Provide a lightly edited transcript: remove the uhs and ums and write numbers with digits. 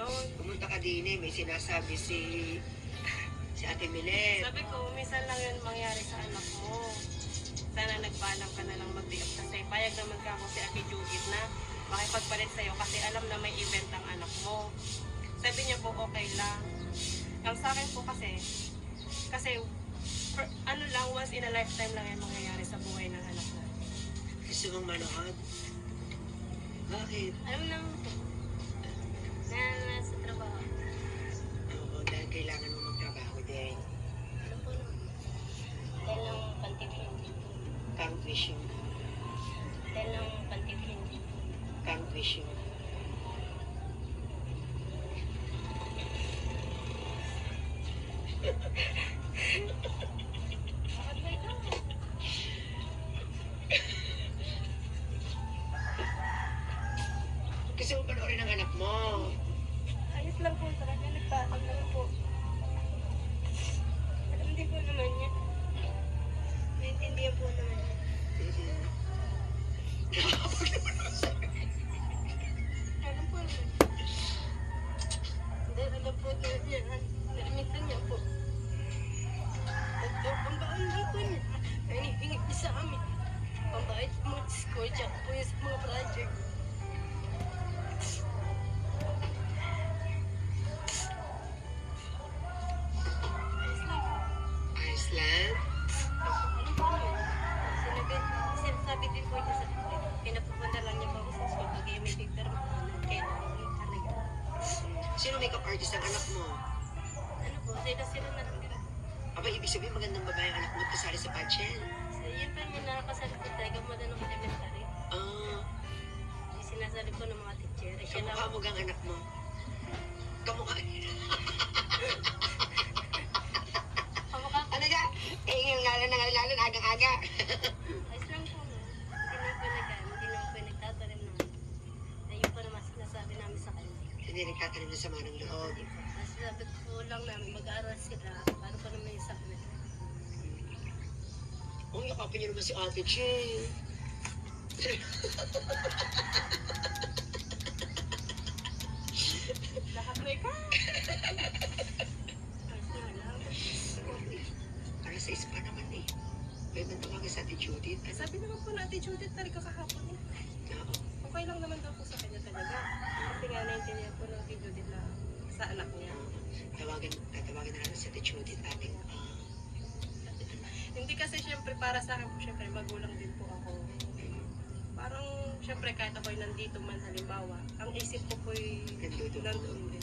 yun. Pumunta ka din eh, may sinasabi si Ate Milet. Sabi ko, minsan lang yun mangyari sa anak mo. Sana nagpaalam ka na lang mag-day off kasi payag naman ka ako si Ate Judith na makipagpalit sa'yo kasi alam na may event ang anak mo. Sabi niya po, okay lang. Ang sa akin po kasi ano lang, once in a lifetime lang yan mangyayari sa buhay ng anak natin. Gusto mong manood? Bakit? Alam naman po, na nasa trabaho. Oo, dahil kailangan mo magtrabaho din. Ano po naman? Dahil ng pantighin. Can't wish you. Dahil ng pantighin. Can't wish you. Bakit ba ito? Gusto mo panoorin ang anak mo? Ayos lang po sa kanya, nagpaalam lang po. Alam din po naman niya. Naintindihan po naman niya. Alam po naman. Hindi, alam po na niya. Narimitan niya po. At pambaon lang po niya. Naniningit niya sa amin. Pambayad po mga score, tsaka po yung sa mga project. Iceland? Ano po yun? Sinasabi din po niya sa akin. Pinapupunta lang niya po ako sa school. Pag may paper mo, kaya talaga. Sino makeup artist ang anak mo? Ano po, sila na lang din. Aba, ibig sabihin magandang babae ang anak mo at kasali sa pageant. So, yun pa yung nakakasali po talaga mo na ng elementary. Ah, Yung sinasali po ng mga teacher. Kaya kamukha mo gang anak mo. Kamukha niya. kamukha ko. Ano ka? Ngalan ng ngalan, agang-aga. Ayos lang po, no? Hindi naman po nagtatanim na. Ayun pa naman sinasabi namin sa kanya. Hindi nagtatanim na sama ng loob. Kasi sabi ko lang namin mag-aaral sila. Para pa naman yung sabi. Kung yakapin niyo naman si Ate Che. Lahat na ikaw. Ayos na lang. Para sa ispa naman eh. Pwede tawagan sa Ate Judith. Sabi naman po natin Judith talaga kahapon eh. Oo. Okay lang naman daw po sa kanya talaga. Kasi nga naintindihan po ng Judith na sa anak niya. Tatawagan na lang si Ate Judith ating Hindi kasi syempre para sa akin po syempre magulang din po ako. Parang syempre kahit ako'y nandito man halimbawa, ang isip ko po'y Nandito. nandun din.